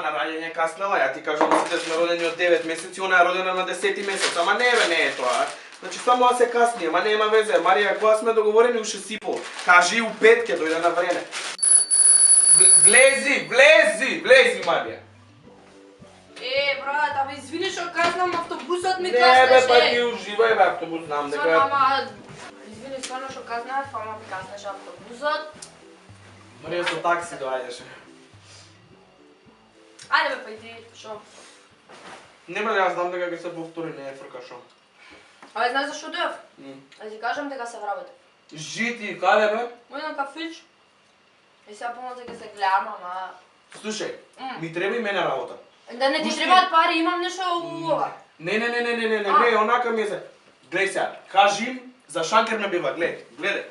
на раѓање каснела, ја ти кажам сите сме родени од 9 месеци, она е родена на 10 месец, ама не е тоа. Значи само да се касни, ама нема везе. Марија, кога сме договорени уште сипо. Кажи у 5 ќе дојде на време. Влези, Марија. Брат, абе извини што казнам автобусот ми Не каснеше. бе, па ти уживај бе автобус, знам дека... Ама, извини стварно што казнав, ама ми каснеше автобусот. Марија со такси доаѓаше. Ајде бе, па иди, шо? Нема да ја знам дека ќе се повтори, не е фрка шо. Абе, знаеш зашто дојав? Да ти кажам дека се вработи. Жити, каде бе? Мој на кафич. И сега помалку ќе се гледам, ама... Слушај, ми треба и мене работа. Да не ти требаат пари, имам нешто у ова. Не, онака ми е се. Гледај сега, кажи им, за шанкер ме бива, гледај.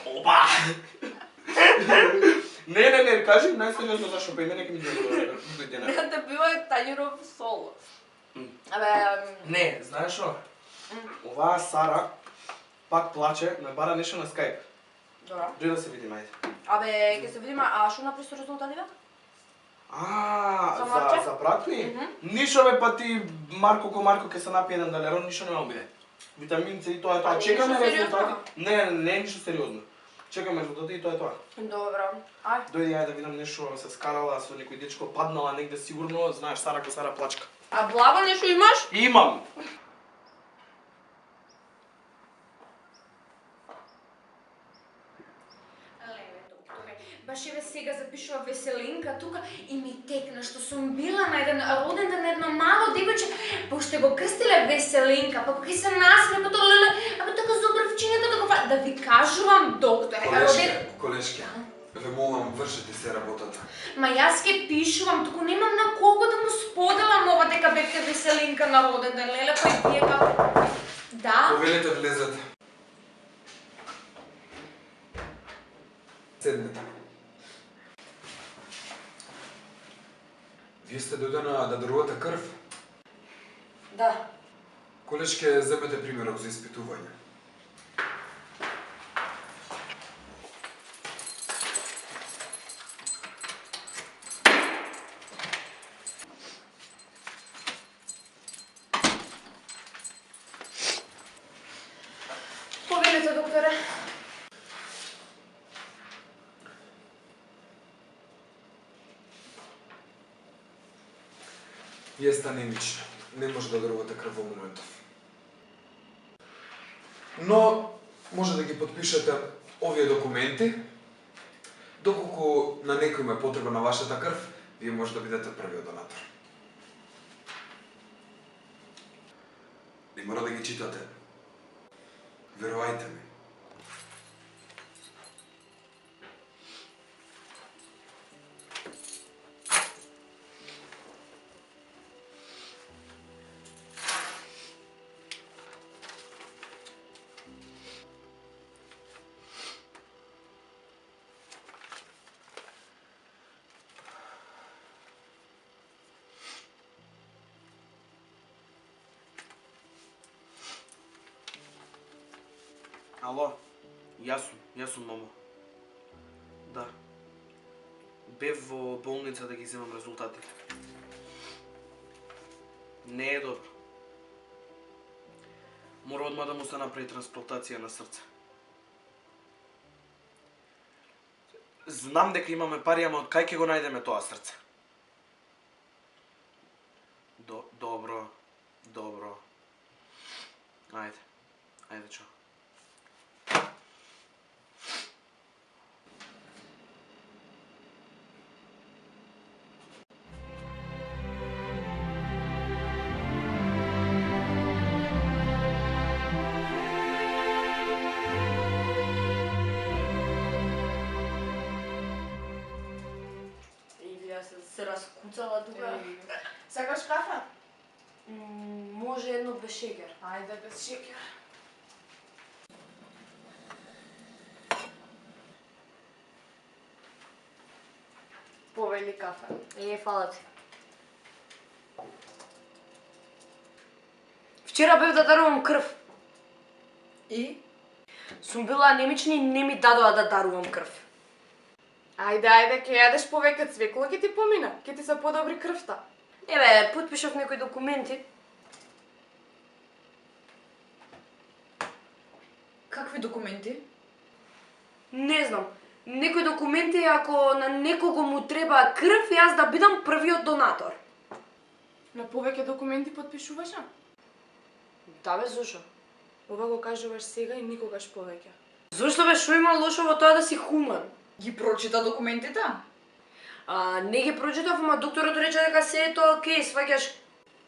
Опа! Не, кажи им најсериозно зашто па и мене ке ми дојде. Не да бива тањуров соло. Абе... Не, знаеш што? Оваа Сара пак плаче, ме бара нешто на Skype. Добро. Дојди да се видиме, ајде. Абе, ќе се видиме, а што напри со резултати бе? За брат ми? Ништо бе, па ти Марко ќе се напие еден далерон, ништо нема биде. Витамин С и тоа е тоа. Чекаме резултати. Не е ништо сериозно. Чекаме резултати и тоа е тоа. Добро. Ај. Дојди да видам нешто се скарала со некој дечко, паднала негде сигурно, знаеш Сара ко Сара плачка. А благо нешто имаш? Имам. Баш еве сега запишува Веселинка тука и ми текна што сум била на еден роден ден на едно мало девојче, пошто го крстиле Веселинка, па кога се насме, па тоа леле, абе така зубравчињето така да ви кажувам докторе, Колешке, ве молам, вршете се работата. Ма јас ке пишувам, туку немам на кого да му споделам ова дека бевте Веселинка на роден ден, леле, па и вие како... Да? Повелете влезете. Седнете. Вие сте дојдена да дарувате крв? Да. Колешке, земете примерок за испитување. Повелете, докторе. Вие сте анемични. Не може да дарувате крв во моментов. Но, може да ги подпишете овие документи. Доколку на некој има потреба на вашата крв, вие може да бидете првиот донатор. Не мора да ги читате. Верувајте ми. Ало, јас сум мамо. Да. Бев во болница да ги земам резултатите. Не е добро. Мора одма да му се направи трансплантација на срце. Знам дека имаме пари, ама од кај ќе го најдеме тоа срце? Добро. Ајде, чао. Се раскуцала тука. Сакаш кафе? Може едно без шеќер. Ајде без шеќер. Повели кафе. Фала ти. Вчера бев да дарувам крв. И? Сум била анемична и не ми дадоа да дарувам крв. Ајде, ќе јадеш повеќе цвекла, ќе ти помина, ќе ти се подобри крвта. Еве, потпишав некои документи. Какви документи? Не знам. Некои документи ако на некого му треба крв, јас да бидам првиот донатор. На повеќе документи потпишуваш? Да бе, зошо? Ова го кажуваш сега и никогаш повеќе. Зошто бе, шо има лошо во тоа да си хуман? Ги прочита документите? Не ги прочитав, ама докторот рече дека се е тоа окей, сваќаш.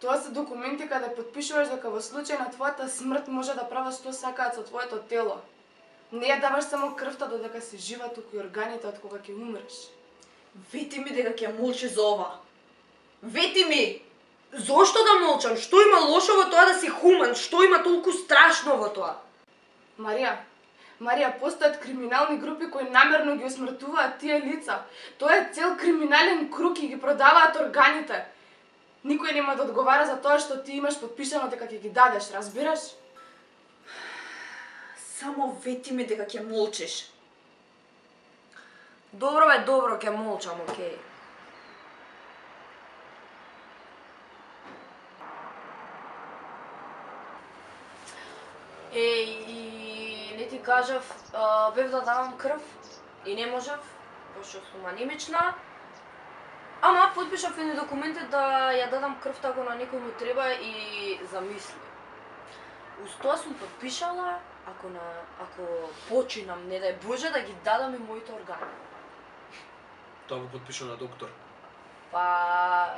Тоа се документи каде потпишуваш дека во случај на твојата смрт може да правиш што сакаат со твоето тело. Не ја даваш само крвта додека си жива, туку и органите од кога ќе умреш. Вети ми дека ќе молчи за ова. Вети ми! Зошто да молчам? Што има лошо во тоа да си хуман? Што има толку страшно во тоа? Марија, постојат криминални групи кои намерно ги усмртуваат тие лица. Тоа е цел криминален круг и ги продаваат органите. Никој нема да одговара за тоа што ти имаш потпишано дека ќе ги дадеш, разбираш? Само вети ми дека ќе молчиш. Добро бе, добро, ќе молчам, окей. И не ти кажав, бев да давам крв и не можев, пошто сум анемична. Ама потпишав едни документи да ја дадам крвта ако на некој му треба и замисли. Уз тоа сум потпишала, ако починам, не дај Боже, да ги дадам и моите органи. Тоа го потпиша на доктор. Па,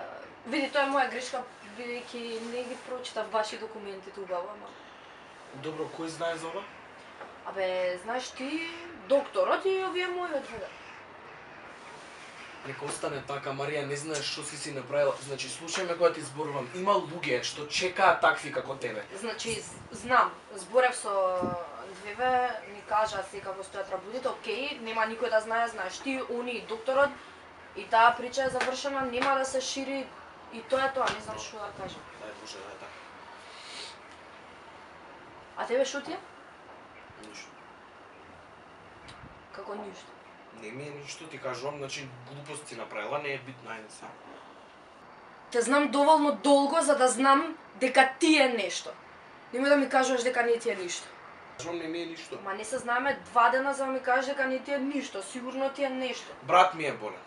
види, тоа е моја грешка, бидејќи не ги прочитав ваши документи убаво, ама. Добро, кој знае за ова? Абе, знаеш ти, докторот и овие мои одведа. Нека остане така, Марија, не знаеш што си направила. Значи, слушај ме кога ти зборувам. Има луѓе што чекаат такви како тебе. Значи, знам, зборев со двеве, ми кажа секако стојат работите, окей, нема никој да знае, знаеш ти, они, докторот, и таа прича е завршена, нема да се шири, и тоа е тоа, не знам што да кажам. Дај Боже, да е така. А тебе шо ти е? Ништо. Како ништо? Не ми е ништо, ти кажувам, значи глупост си направила, не е битно, ајде се. Те знам доволно долго за да знам дека ти е нешто. Немој да ми кажуваш дека не ти е ништо. Кажувам, не ми е ништо. Ма не се знаеме 2 дена за да ми кажеш дека не ти е ништо, сигурно ти е нешто. Брат ми е болен.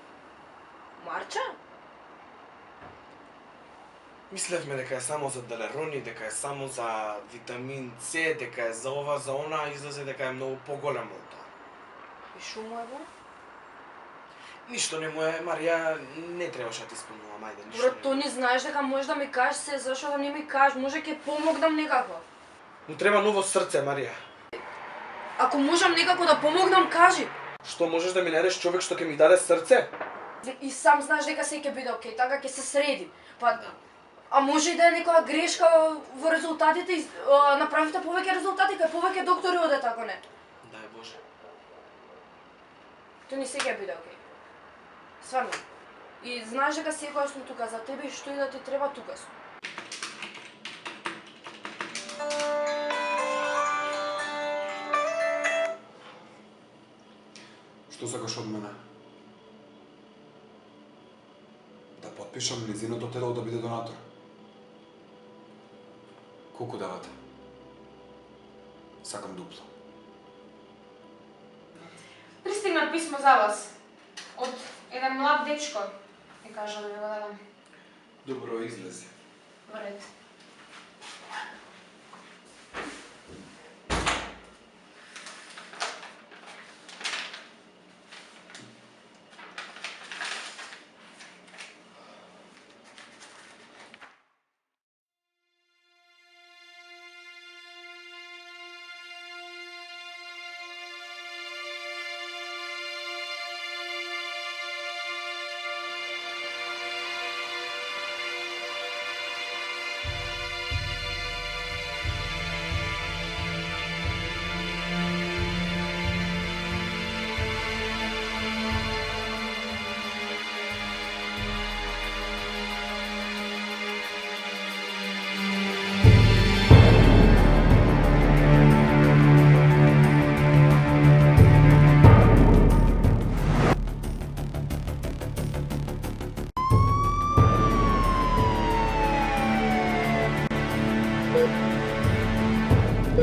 Марча? Мислевме дека е само за далерони, дека е само за витамин С, дека е за ова, за она, а излезе дека е многу поголемо од тоа. И шо му е бо? Ништо не му е, Марија, не требаше да ти спомнувам, ајде, ништо. Добро, то не знаеш дека можеш да ми кажеш се, зашо да не ми кажеш, може ќе помогнам некако. Му треба ново срце, Марија. Ако можам некако да помогнам, кажи. Што можеш да ми најдеш човек што ќе ми даде срце? И сам знаеш дека се ќе биде окей, така ќе се среди. Па, а може и да е некоја грешка во резултатите, направите повеќе резултати, кај повеќе доктори оде тако не. Дај Боже. Тоа не се ќе биде окей. Сварно. И знаеш дека секогаш сум тука за тебе и што и да ти треба тука сум. Што сакаш од мене? Да потпишам низиното тело да биде донатор. Колку давате? Сакам дупло. Пристигна писмо за вас. Од еден млад дечко. Ми кажа да ви го дадам. Добро, излези. Во ред.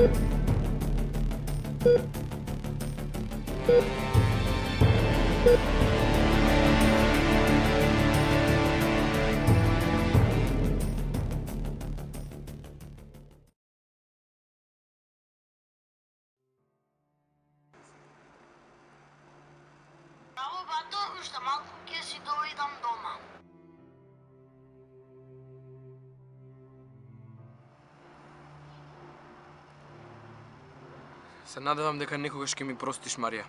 Браво, бато, уште малку ќе си доидам дома. Се надевам дека некогаш ќе ми простиш, Марија.